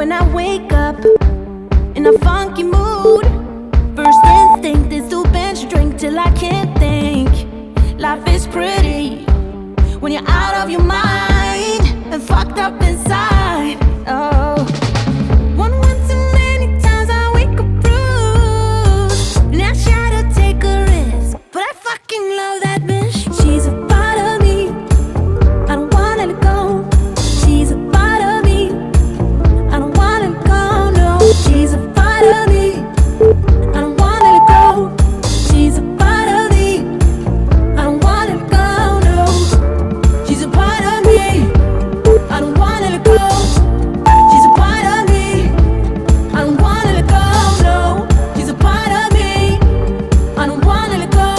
when I wake up in a funky mood. First instinct is to binge drink till I can't think. Life is pretty when you're out of your mind and fucked up inside. Oh, one too many times I wake up bruised, and I try to take a risk, but I fucking love that bitch. She's a part of me, I don't wanna let go. She's a part of me, I don't wanna let go, no. She's a part of me, I don't wanna let go. She's a part of me, I don't wanna let go, no. She's a part of me, I don't wanna let go. She's a part of me, I don't wanna let go, no. She's a part of me, I don't wanna let go.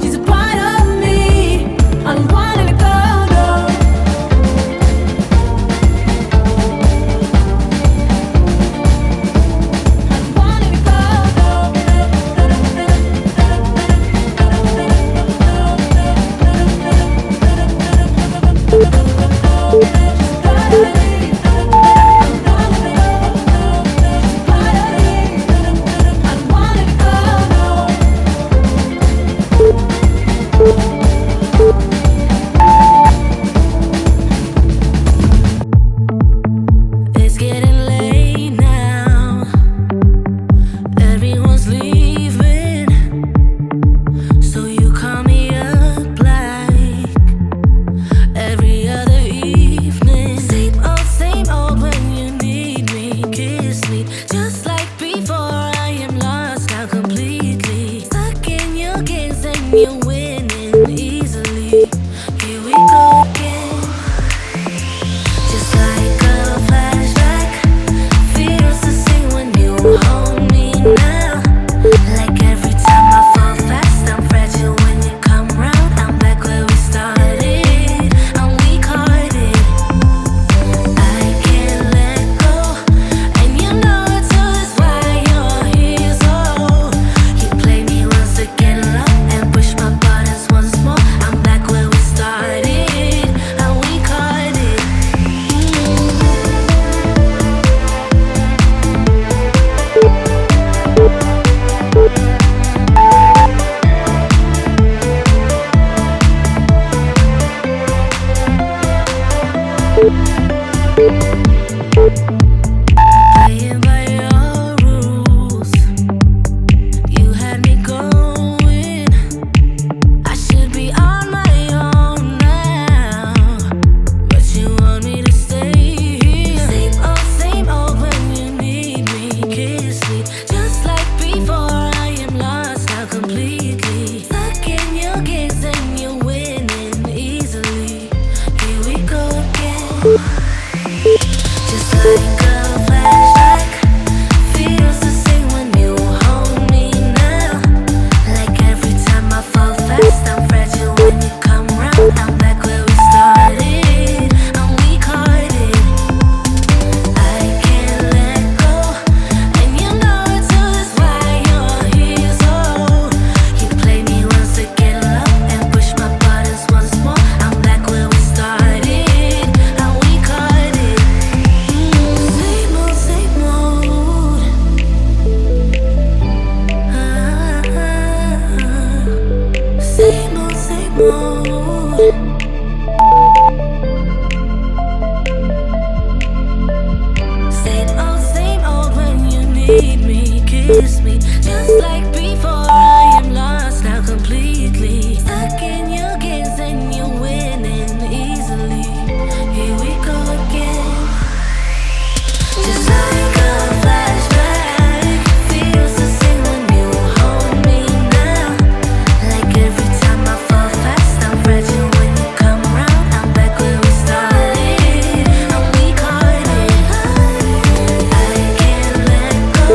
She's a part of me, I don't wanna let go, no. It's getting late now, everyone's leaving, so you call me up like every other evening. Same old when you need me, kiss me just like before. I am lost now completely, stuck in your games and you're winning easily. Here we go again, just like a flashback. Feels the same when you hold me now. Like every time I fall fast, I'm fragile when you come round. I'm back where we started, and we caught it. I can't let go, and you know it too, is why you're here. So you play me once again, love, and push my buttons once more. I'm back where we started, and we caught it. Playing by your rules, you had me going. I should be on my own now, but you want me to stay here. Same old when you need me, kiss me just like before. I am lost now completely, stuck in your games and you're winning easily. Here we go again, just like a flashback. Feels the same when you hold me now. Like every time I fall fast, I'm fragile when you come round. I'm back where we started, and we caught it. I can't let go, and you know it too, is why you're here. So you play me once again, love, and push my buttons once more. I'm back where we started, and we caught it. Same old, same old. Same old, same old. Same old when you need me, kiss me just like before. I am lost now completely, stuck in your games and you're winning easily. Here we go again, just like a flashback. Feels the same when you hold me now. Like every time I fall fast, I'm fragile when you come round. I'm back where we started, and we caught it. I can't let go,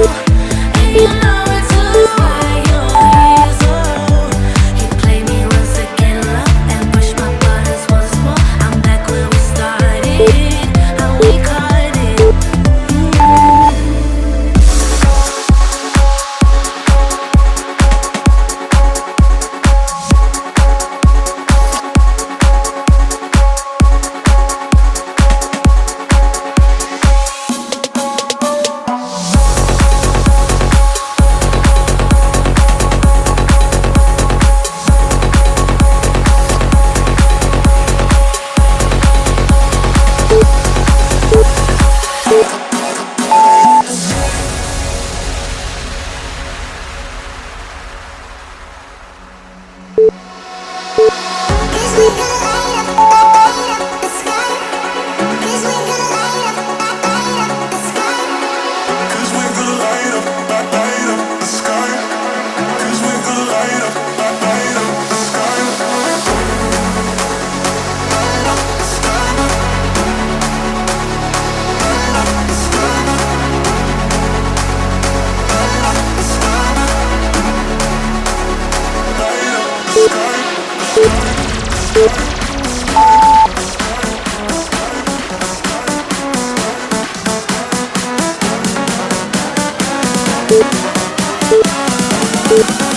Thank